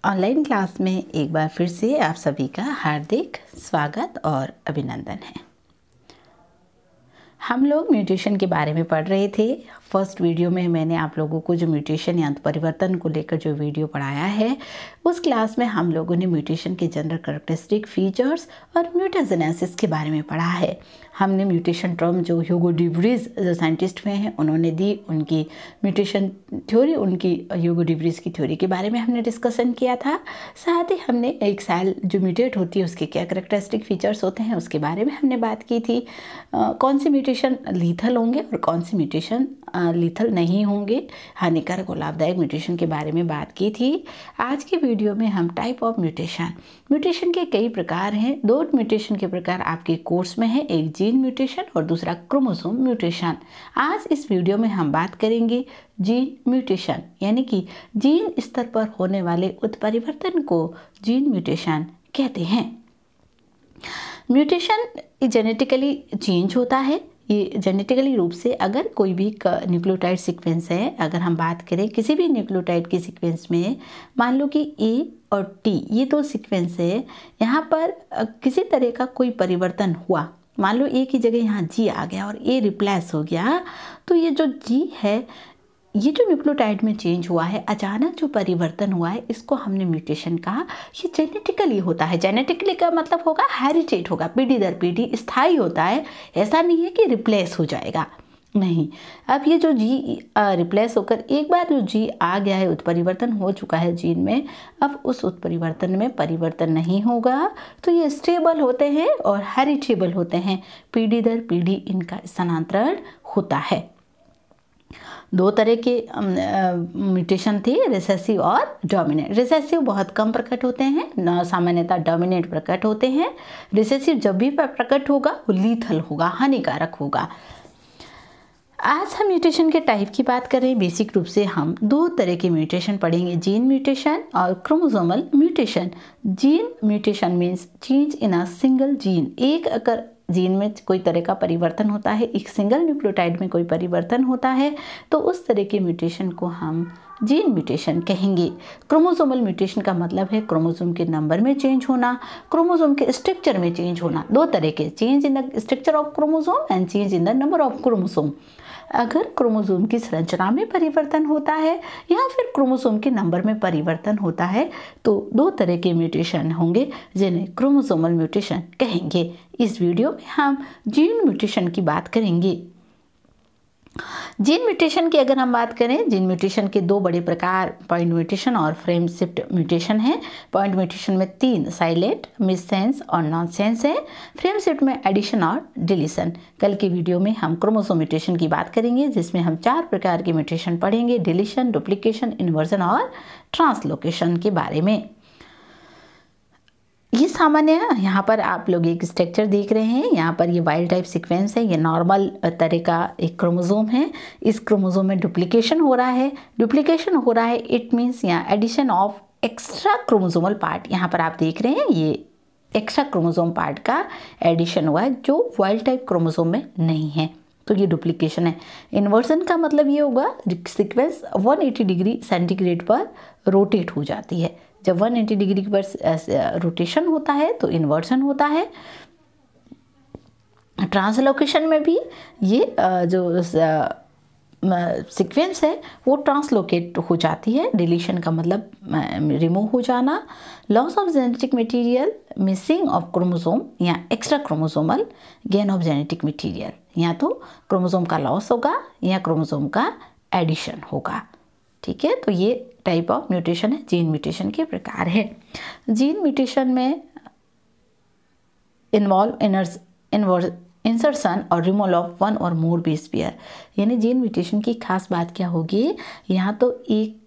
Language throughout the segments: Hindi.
ऑनलाइन क्लास में एक बार फिर से आप सभी का हार्दिक स्वागत और अभिनंदन है। हम लोग म्यूटेशन के बारे में पढ़ रहे थे। फर्स्ट वीडियो में मैंने आप लोगों को जो म्यूटेशन या परिवर्तन को लेकर जो वीडियो पढ़ाया है, उस क्लास में हम लोगों ने म्यूटेशन के जनरल कैरेक्टरिस्टिक फीचर्स और म्यूटाजेनेसिस के बारे में पढ़ा है। हमने म्यूटेशन टर्म जो ह्यूगो डी व्रीज जो साइंटिस्ट में हैं उन्होंने दी, उनकी म्यूटेशन थ्योरी, उनकी ह्यूगो डी व्रीज की थ्योरी के बारे में हमने डिस्कशन किया था। साथ ही हमने एक सेल जो म्यूटेट होती है उसके क्या कैरेक्टरिस्टिक फीचर्स होते हैं उसके बारे में हमने बात की थी। कौन सी म्यूटेशन लीथल होंगे और कौन सी म्यूटेशन लीथल नहीं होंगे, हानिकारक और लाभदायक म्यूटेशन के बारे में बात की थी। आज के वीडियो में हम टाइप ऑफ म्यूटेशन के कई प्रकार हैं। दो म्यूटेशन के प्रकार आपके कोर्स में है, एक जीन म्यूटेशन और दूसरा क्रोमोसोम म्यूटेशन। आज इस वीडियो में हम बात करेंगे जीन म्यूटेशन, यानी कि जीन स्तर पर होने वाले उत्परिवर्तन को जीन म्यूटेशन कहते हैं। म्यूटेशन जेनेटिकली चेंज होता है। ये जेनेटिकली रूप से अगर कोई भी न्यूक्लियोटाइड सीक्वेंस है, अगर हम बात करें किसी भी न्यूक्लियोटाइड के सीक्वेंस में, मान लो कि ए और टी ये दो सीक्वेंस है, यहाँ पर किसी तरह का कोई परिवर्तन हुआ, मान लो ए की जगह यहाँ जी आ गया और ए रिप्लेस हो गया, तो ये जो जी है, ये जो न्यूक्लियोटाइड में चेंज हुआ है, अचानक जो परिवर्तन हुआ है, इसको हमने म्यूटेशन कहा। ये जेनेटिकली होता है। जेनेटिकली का मतलब होगा हेरिटेट होगा, पीढ़ी दर पीढ़ी स्थायी होता है। ऐसा नहीं है कि रिप्लेस हो जाएगा, नहीं। अब ये जो जी रिप्लेस होकर एक बार जो जी आ गया है, उत्परिवर्तन हो चुका है जीन में, अब उस उत्परिवर्तन में परिवर्तन नहीं होगा, तो ये स्टेबल होते हैं और हेरिटेबल होते हैं। पीढ़ी दर पीढ़ी इनका स्थानांतरण होता है। दो तरह के म्यूटेशन थे, रिसेसिव और डोमिनेंट। रिसेसिव बहुत कम प्रकट होते हैं, सामान्यतः डोमिनेंट प्रकट होते हैं। रिसेसिव जब भी प्रकट होगा वो लीथल होगा, हानिकारक होगा। आज हम म्यूटेशन के टाइप की बात करें। बेसिक रूप से हम दो तरह के म्यूटेशन पढ़ेंगे, जीन म्यूटेशन और chromosomal mutation. Gene mutation means change in a single gene. एक अगर जीन में कोई तरह का परिवर्तन होता है, एक सिंगल न्यूक्लियोटाइड में कोई परिवर्तन होता है, तो उस तरह के म्यूटेशन को हम जीन म्यूटेशन कहेंगे। क्रोमोसोमल म्यूटेशन का मतलब है क्रोमोसोम के नंबर में चेंज होना, क्रोमोसोम के स्ट्रक्चर में चेंज होना। दो तरह के, change in the structure of chromosome and change in the number of chromosome. अगर क्रोमोसोम की संरचना में परिवर्तन होता है या फिर क्रोमोसोम के नंबर में परिवर्तन होता है, तो दो तरह के म्यूटेशन होंगे जिन्हें क्रोमोसोमल म्यूटेशन कहेंगे। इस वीडियो में हम जीन म्यूटेशन की बात करेंगे। जीन म्यूटेशन की अगर हम बात करें, जीन म्यूटेशन के दो बड़े प्रकार पॉइंट म्यूटेशन और फ्रेम शिफ्ट म्यूटेशन है। पॉइंट म्यूटेशन में तीन, साइलेंट, मिससेंस और नॉनसेंस है। फ्रेम शिफ्ट में एडिशन और डिलीशन। कल की वीडियो में हम क्रोमोसोम म्यूटेशन की बात करेंगे, जिसमें हम चार प्रकार के म्यूटेशन पढ़ेंगे, डिलीशन, डुप्लीकेशन, इन्वर्जन और ट्रांसलोकेशन के बारे में। ये सामान्य है। यहाँ पर आप लोग एक स्ट्रक्चर देख रहे हैं, यहाँ पर ये वाइल्ड टाइप सीक्वेंस है, ये नॉर्मल तरह का एक क्रोमोसोम है। इस क्रोमोसोम में डुप्लीकेशन हो रहा है। डुप्लीकेशन हो रहा है, इट मीन्स यहाँ addition of extra chromosomal part. यहाँ पर आप देख रहे हैं ये एक्स्ट्रा क्रोमोसोम पार्ट का एडिशन हुआ है जो वाइल्ड टाइप क्रोमोसोम में नहीं है, तो ये डुप्लीकेशन है। इन्वर्जन का मतलब ये होगा सीक्वेंस 180 डिग्री सेंटीग्रेड पर रोटेट हो जाती है। जब 180 डिग्री पर रोटेशन होता है तो इन्वर्जन होता है। ट्रांसलोकेशन में भी ये जो सीक्वेंस है वो ट्रांसलोकेट हो जाती है। डिलीशन का मतलब रिमूव हो जाना। Loss of genetic material, missing of chromosome या extra chromosomal, gain of genetic material. या तो क्रोमोसोम का लॉस होगा या क्रोमोसोम का एडिशन होगा। ठीक है, तो ये टाइप ऑफ म्यूटेशन है, जीन म्यूटेशन के प्रकार है। जीन म्यूटेशन में इन्वॉल्व इंसर्शन और रिमूवल ऑफ वन और मोर बेस पेयर। यानी जीन म्यूटेशन की खास बात क्या होगी, यहाँ तो एक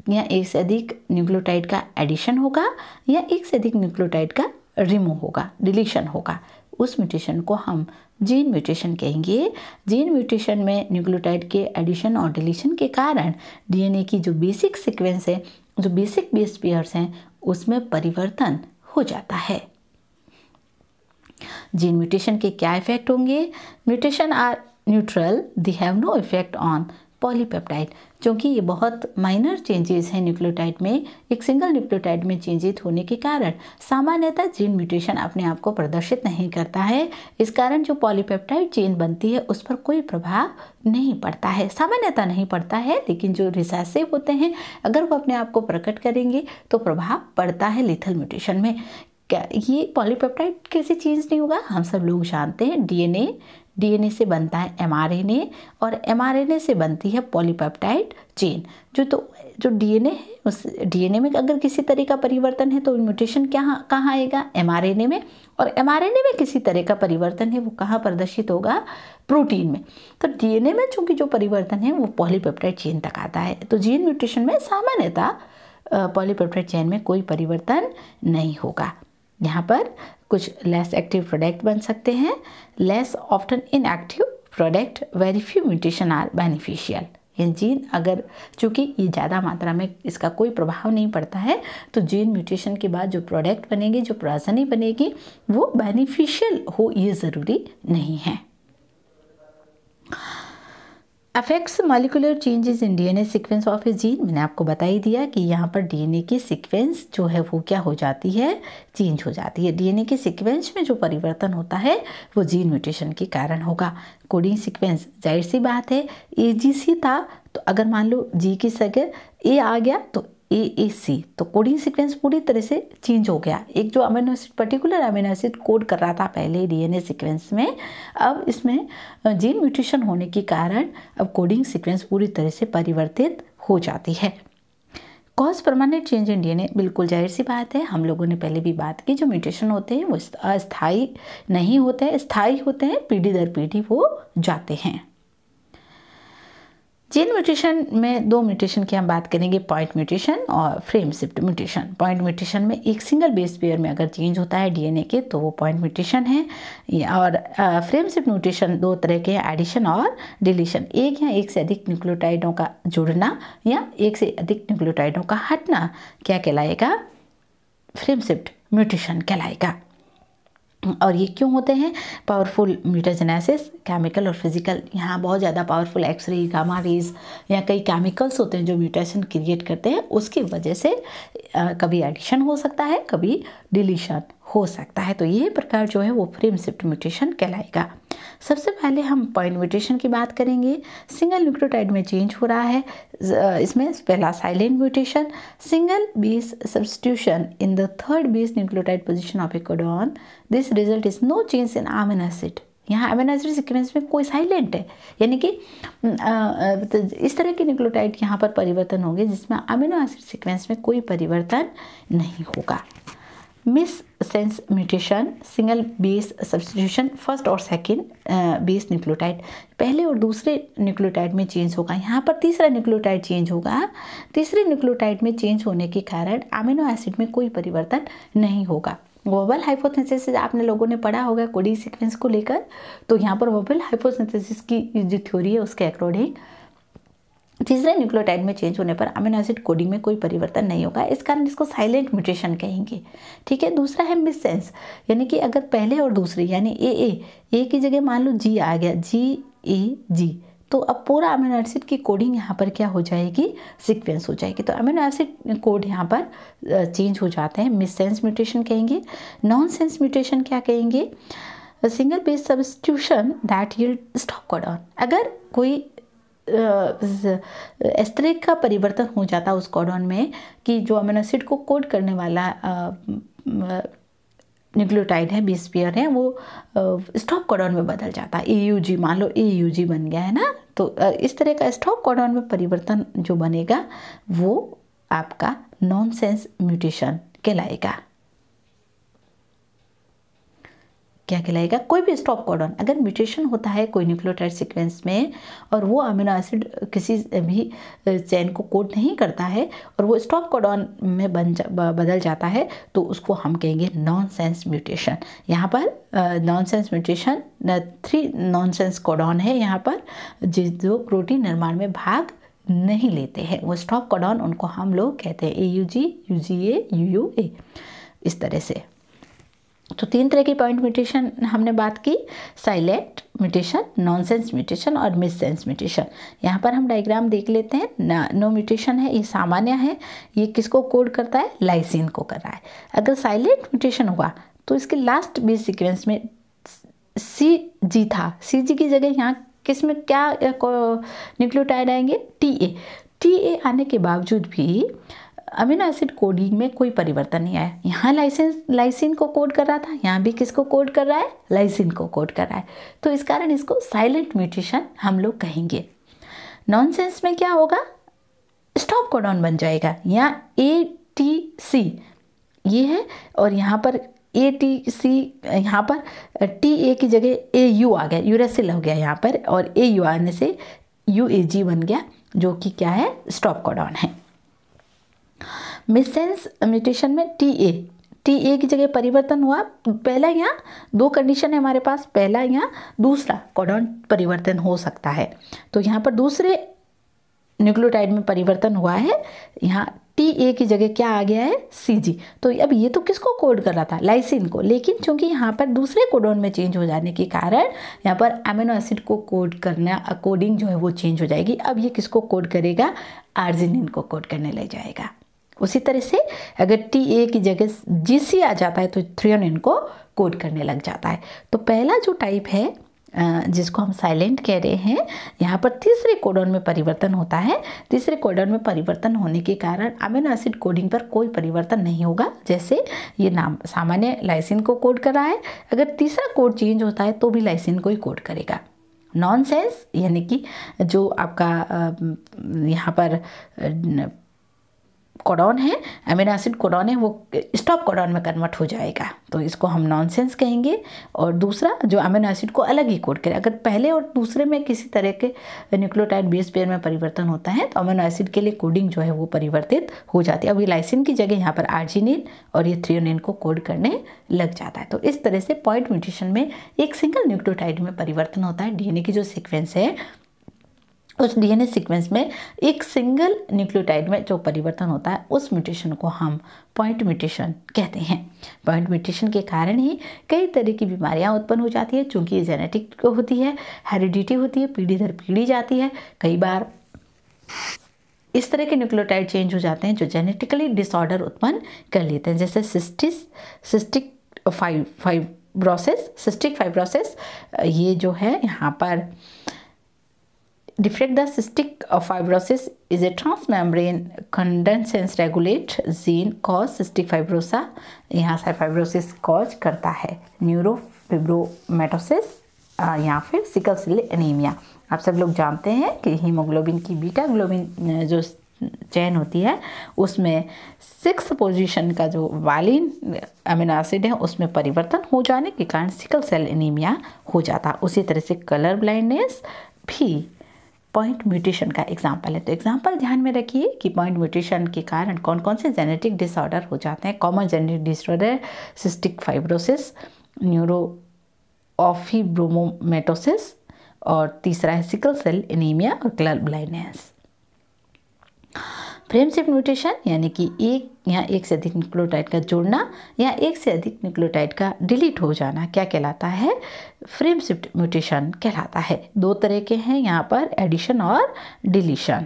या एक से अधिक न्यूक्लियोटाइड का एडिशन होगा या एक से अधिक न्यूक्लियोटाइड का रिमूव होगा, डिलीशन होगा। उस म्यूटेशन को हम जीन म्यूटेशन कहेंगे। जीन म्यूटेशन में न्यूक्लियोटाइड के एडिशन और डिलीशन के कारण डीएनए की जो बेसिक सीक्वेंस है, जो बेसिक बेस पेयर्स हैं, उसमें परिवर्तन हो जाता है। जीन म्यूटेशन के क्या इफेक्ट होंगे? Mutation are neutral, they have no effect on polypeptide. क्योंकि ये बहुत माइनर चेंजेस हैं न्यूक्लियोटाइड में, एक सिंगल न्यूक्लियोटाइड में चेंजेस होने के कारण सामान्यतः जीन म्यूटेशन अपने आप को प्रदर्शित नहीं करता है। इस कारण जो पॉलीपेप्टाइड चेन बनती है उस पर कोई प्रभाव नहीं पड़ता है, सामान्यतः नहीं पड़ता है। लेकिन जो रिसेसिव होते हैं अगर वो अपने आप को प्रकट करेंगे तो प्रभाव पड़ता है लिथल म्यूटेशन में। क्या ये पॉलीपेप्टाइड कैसे चेंज नहीं होगा? हम सब लोग जानते हैं डीएनए से बनता है एमआरएनए और एमआरएनए से बनती है पॉलीपेप्टाइड चेन। जो डीएनए है उस डीएनए में अगर किसी तरह का परिवर्तन है तो म्यूटेशन कहाँ आएगा? एमआरएनए में। और एमआरएनए में किसी तरह का परिवर्तन है वो कहाँ प्रदर्शित होगा? प्रोटीन में। तो डीएनए में चूंकि जो परिवर्तन है वो पॉलीपेप्टाइड चेन तक आता है। तो जीन म्यूटेशन में सामान्यतः पॉलीपेप्टाइड चेन में कोई परिवर्तन नहीं होगा। यहाँ पर कुछ लेस एक्टिव प्रोडक्ट बन सकते हैं, less often inactive product, very few mutation are beneficial. ये जीन अगर चूँकि ये ज़्यादा मात्रा में इसका कोई प्रभाव नहीं पड़ता है तो जीन म्यूटेशन के बाद जो प्रोडक्ट बनेगी, जो प्रजनन बनेगी वो बेनिफिशियल हो ये ज़रूरी नहीं है। Affects molecular changes in DNA sequence of A gene. मैंने आपको बता ही दिया कि यहाँ पर डीएनए की सीक्वेंस जो है वो क्या हो जाती है? चेंज हो जाती है। डीएनए के सीक्वेंस में जो परिवर्तन होता है वो जीन म्यूटेशन के कारण होगा। कोडिंग सीक्वेंस जाहिर सी बात है AGC था तो अगर मान लो G की जगह A आ गया तो AAC, तो कोडिंग सीक्वेंस पूरी तरह से चेंज हो गया। एक जो amino acid particular amino acid code कर रहा था पहले डीएनए सीक्वेंस में, अब इसमें जीन म्यूटेशन होने के कारण अब कोडिंग सीक्वेंस पूरी तरह से परिवर्तित हो जाती है। Cause permanent change in DNA, बिल्कुल जाहिर सी बात है, हम लोगों ने पहले भी बात की, जो म्यूटेशन होते हैं वो अस्थायी नहीं होते हैं, स्थायी होते हैं, पीढ़ी दर पीढ़ी वो जाते हैं। जीन म्यूटेशन में दो म्यूटेशन की हम बात करेंगे, पॉइंट म्यूटेशन और frame shift mutation. Point mutation में एक सिंगल बेस पेयर में अगर चेंज होता है डीएनए के तो वो पॉइंट म्यूटेशन है। और फ्रेम शिफ्ट म्यूटेशन दो तरह के हैं, एडिशन और डिलीशन। एक या एक से अधिक न्यूक्लियोटाइडों का जुड़ना या एक से अधिक न्यूक्लियोटाइडों का हटना क्या कहलाएगा? फ्रेम शिफ्ट म्यूटेशन कहलाएगा। और ये क्यों होते हैं? पावरफुल म्यूटाजेनेसिस, केमिकल और फिजिकल, यहाँ बहुत ज़्यादा पावरफुल एक्सरे, गामा रेज या कई केमिकल्स होते हैं जो म्यूटेशन क्रिएट करते हैं, उसकी वजह से कभी एडिशन हो सकता है, कभी डिलीशन हो सकता है। तो ये प्रकार जो है वो फ्रेम शिफ्ट म्यूटेशन कहलाएगा। सबसे पहले हम पॉइंट म्यूटेशन की बात करेंगे। सिंगल न्यूक्लियोटाइड में चेंज हो रहा है, इसमें पहला silent mutation, single base substitution in the third base nucleotide position of a codon, this result is no change in amino acid. यहाँ अमीनो एसिड सीक्वेंस में कोई साइलेंट है, यानी कि इस तरह के न्यूक्लियोटाइड यहाँ पर परिवर्तन होंगे जिसमें अमीनो एसिड सीक्वेंस में कोई परिवर्तन नहीं होगा। Miss sense mutation, single base substitution first और सेकेंड बेस न्यूक्लियोटाइड, पहले और दूसरे न्यूक्लियोटाइड में चेंज होगा। यहाँ पर तीसरा न्यूक्लियोटाइड चेंज होगा। तीसरे न्यूक्लियोटाइड में चेंज होने के कारण अमीनो एसिड में कोई परिवर्तन नहीं होगा। वोबल हाइपोथेसिस आपने लोगों ने पढ़ा होगा कोडिंग सीक्वेंस को लेकर, तो यहाँ पर वोबल हाइपोथेसिस की जो थ्योरी है उसके अकॉर्डिंग तीसरे न्यूक्लियोटाइड में चेंज होने पर अमीनो एसिड कोडिंग में कोई परिवर्तन नहीं होगा, इस कारण इसको साइलेंट म्यूटेशन कहेंगे। ठीक है। दूसरा है मिस सेंस, यानी कि अगर पहले और दूसरे यानी ए की जगह मान लो जी आ गया, GAG, तो अब पूरा अमीनो एसिड की कोडिंग यहाँ पर क्या हो जाएगी? सीक्वेंस हो जाएगी। तो अमीनो एसिड कोड यहाँ पर चेंज हो जाते हैं, मिस सेंस म्यूटेशन कहेंगे। नॉन सेंस म्यूटेशन क्या कहेंगे? Single base substitution that yield stop codon, अगर कोई इस तरह का परिवर्तन हो जाता है उस कोडॉन में कि जो अमीनो एसिड को कोड करने वाला न्यूक्लियोटाइड है, बेस पेयर है, वो स्टॉप कोडॉन में बदल जाता है। AUG, मान लो AUG बन गया है ना, तो इस तरह का स्टॉप कोडॉन में परिवर्तन जो बनेगा वो आपका नॉनसेंस म्यूटेशन कहलाएगा। क्या कहलाएगा? कोई भी स्टॉप कोडॉन, अगर म्यूटेशन होता है कोई न्यूक्लियोटाइड सीक्वेंस में और वो अमीनो एसिड किसी भी चेन को कोड नहीं करता है और वो स्टॉप कोडॉन में बदल जाता है तो उसको हम कहेंगे नॉनसेंस म्यूटेशन। यहाँ पर नॉनसेंस म्यूटेशन 3 नॉनसेंस कोडॉन है यहाँ पर जो प्रोटीन निर्माण में भाग नहीं लेते हैं, वो स्टॉप कोडॉन, उनको हम लोग कहते हैं AUG, UGA, UUA, इस तरह से। तो 3 तरह की पॉइंट म्यूटेशन हमने बात की, साइलेंट म्यूटेशन, नॉनसेंस म्यूटेशन और मिससेंस म्यूटेशन। यहाँ पर हम डायग्राम देख लेते हैं। नो म्यूटेशन है, ये सामान्य है, ये किसको कोड करता है, लाइसिन को कर रहा है। अगर साइलेंट म्यूटेशन हुआ तो इसके लास्ट बेस सीक्वेंस में CG था, CG की जगह यहाँ किस में क्या न्यूक्लियोटाइड आएंगे, TA आने के बावजूद भी अमीनो एसिड कोडिंग में कोई परिवर्तन नहीं आया। यहाँ लाइसिन को कोड कर रहा था, यहाँ भी किसको कोड कर रहा है, लाइसिन को कोड कर रहा है। तो इस कारण इसको साइलेंट म्यूटेशन हम लोग कहेंगे। नॉनसेंस में क्या होगा, स्टॉप कोडॉन बन जाएगा। यहाँ ATC ये है और यहाँ पर ATC, यहाँ पर TA की जगह AU आ गया, यूरेसिल हो गया यहाँ पर, और AU आने से UAG बन गया, जो कि क्या है, स्टॉप कोडॉन है। मिससेंस म्यूटेशन में TA की जगह परिवर्तन हुआ। पहला यहाँ 2 कंडीशन है हमारे पास, पहला यहाँ दूसरा कोडॉन परिवर्तन हो सकता है। तो यहाँ पर दूसरे न्यूक्लियोटाइड में परिवर्तन हुआ है, यहाँ TA की जगह क्या आ गया है, CG। तो अब ये तो किसको कोड कर रहा था, लाइसिन को, लेकिन चूंकि यहाँ पर दूसरे कोडॉन में चेंज हो जाने के कारण यहाँ पर अमीनो एसिड को कोड करना, कोडिंग जो है वो चेंज हो जाएगी। अब ये किसको कोड करेगा, आर्जिनिन को कोड करने लग जाएगा। उसी तरह से अगर TA की जगह GC आ जाता है तो थ्रियोनिन को कोड करने लग जाता है। तो पहला जो टाइप है जिसको हम साइलेंट कह रहे हैं, यहाँ पर तीसरे कोडॉन में परिवर्तन होता है। तीसरे कोडॉन में परिवर्तन होने के कारण अमीनो एसिड कोडिंग पर कोई परिवर्तन नहीं होगा। जैसे ये नाम सामान्य लाइसिन को कोड कर रहा है, अगर तीसरा कोड चेंज होता है तो भी लाइसिन को ही कोड करेगा। नॉनसेंस यानी कि जो आपका यहाँ पर कोडॉन है, अमीनो एसिड कोडॉन है, वो स्टॉप कोडॉन में कन्वर्ट हो जाएगा, तो इसको हम नॉनसेंस कहेंगे। और दूसरा जो अमीनो एसिड को अलग ही कोड करे, अगर पहले और दूसरे में किसी तरह के न्यूक्लियोटाइड बेस पेयर में परिवर्तन होता है तो अमीनो एसिड के लिए कोडिंग जो है वो परिवर्तित हो जाती है। अब ये लाइसिन की जगह यहाँ पर आर्जिनिन और ये थ्रियोनिन को कोड करने लग जाता है। तो इस तरह से पॉइंट म्यूटेशन में एक सिंगल न्यूक्लियोटाइड में परिवर्तन होता है। DNA की जो सीक्वेंस है उस DNA सीक्वेंस में एक सिंगल न्यूक्लियोटाइड में जो परिवर्तन होता है उस म्यूटेशन को हम पॉइंट म्यूटेशन कहते हैं। पॉइंट म्यूटेशन के कारण ही कई तरह की बीमारियां उत्पन्न हो जाती है, चूँकि ये जेनेटिक होती है, हेरिडिटी होती है, पीढ़ी दर पीढ़ी जाती है। कई बार इस तरह के न्यूक्लियोटाइड चेंज हो जाते हैं जो जेनेटिकली डिसऑर्डर उत्पन्न कर लेते हैं, जैसे सिस्टिक फाइब्रोसिस। ये जो है यहाँ पर defect the cystic fibrosis is a transmembrane conductance regulate gene cause cystic fibrosis, यहाँ से फाइब्रोसिस कॉज करता है। न्यूरोफिब्रोमेटोसिस या फिर सिकल सेल एनीमिया। आप सब लोग जानते हैं कि हीमोग्लोबिन की बीटा ग्लोबिन जो चेन होती है उसमें 6th पोजीशन का जो वालिन अमीनो एसिड है उसमें परिवर्तन हो जाने के कारण सिकल सेल एनीमिया हो जाता है। उसी तरह से कलर ब्लाइंडनेस भी पॉइंट म्यूटेशन का एग्जाम्पल है। तो एग्जाम्पल ध्यान में रखिए कि पॉइंट म्यूटेशन के कारण कौन कौन से जेनेटिक डिसऑर्डर हो जाते हैं। Common genetic disorder cystic fibrosis, neurofibromatosis और तीसरा है सिकल सेल एनीमिया और colour blindness. Frame shift mutation यानी कि एक से अधिक न्यूक्लियोटाइड का जोड़ना या एक से अधिक न्यूक्लियोटाइड का डिलीट हो जाना क्या कहलाता है, फ्रेम शिफ्ट म्यूटेशन कहलाता है। 2 तरह के हैं यहाँ पर, एडिशन और डिलीशन।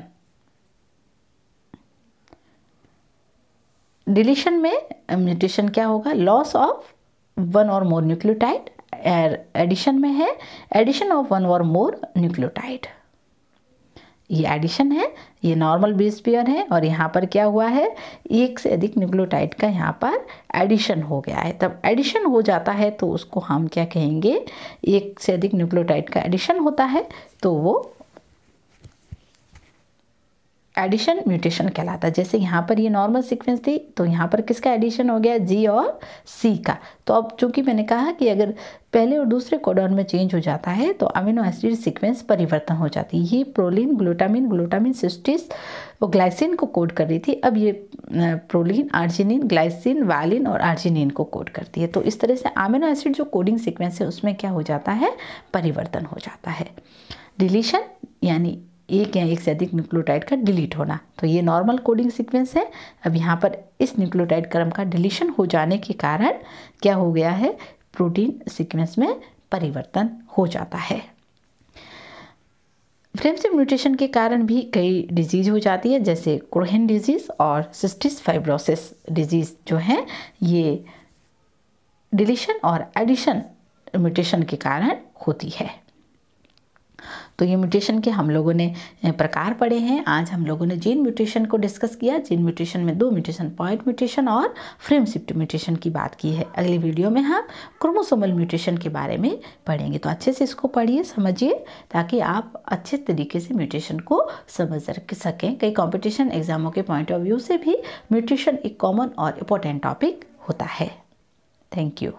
डिलीशन में म्यूटेशन क्या होगा, लॉस ऑफ 1 और मोर न्यूक्लियोटाइड। एडिशन में है एडिशन ऑफ 1 और मोर न्यूक्लियोटाइड। ये एडिशन है, ये नॉर्मल बेस पेयर है और यहाँ पर क्या हुआ है, एक से अधिक न्यूक्लियोटाइड का यहाँ पर एडिशन हो गया है। तब एडिशन हो जाता है तो उसको हम क्या कहेंगे, एक से अधिक न्यूक्लियोटाइड का एडिशन होता है तो वो एडिशन म्यूटेशन कहलाता है। जैसे यहाँ पर ये नॉर्मल सीक्वेंस थी तो यहाँ पर किसका एडिशन हो गया, G और C का। तो अब चूंकि मैंने कहा कि अगर पहले और दूसरे कोडॉन में चेंज हो जाता है तो अमीनो एसिड सीक्वेंस परिवर्तन हो जाती है। ये प्रोलिन, ग्लूटामिन सिस्टिस और ग्लाइसिन को कोड कर रही थी, अब ये प्रोलिन, आर्जिनिन, ग्लाइसिन, वालिन और आर्जिनिन को कोड करती है। तो इस तरह से अमीनो एसिड जो कोडिंग सीक्वेंस है उसमें क्या हो जाता है, परिवर्तन हो जाता है। डिलीशन यानी एक या एक से अधिक न्यूक्लियोटाइड का डिलीट होना। तो ये नॉर्मल कोडिंग सीक्वेंस है। अब यहाँ पर इस न्यूक्लियोटाइड क्रम का डिलीशन हो जाने के कारण क्या हो गया है, प्रोटीन सीक्वेंस में परिवर्तन हो जाता है। फ्रेम शिफ्ट म्यूटेशन के कारण भी कई डिजीज हो जाती है, जैसे कोहेन डिजीज और सिस्टिस फाइब्रोसिस डिजीज जो है ये डिलीशन और एडिशन म्यूटेशन के कारण होती है। तो ये म्यूटेशन के हम लोगों ने प्रकार पढ़े हैं। आज हम लोगों ने जीन म्यूटेशन को डिस्कस किया। जीन म्यूटेशन में 2 म्यूटेशन, पॉइंट म्यूटेशन और फ्रेम शिफ्ट म्यूटेशन की बात की है। अगली वीडियो में हम क्रोमोसोमल म्यूटेशन के बारे में पढ़ेंगे। तो अच्छे से इसको पढ़िए, समझिए, ताकि आप अच्छे तरीके से म्यूटेशन को समझ सकें। कई कॉम्पिटिशन एग्जामों के पॉइंट ऑफ व्यू से भी म्यूटेशन एक कॉमन और इम्पोर्टेंट टॉपिक होता है। Thank you.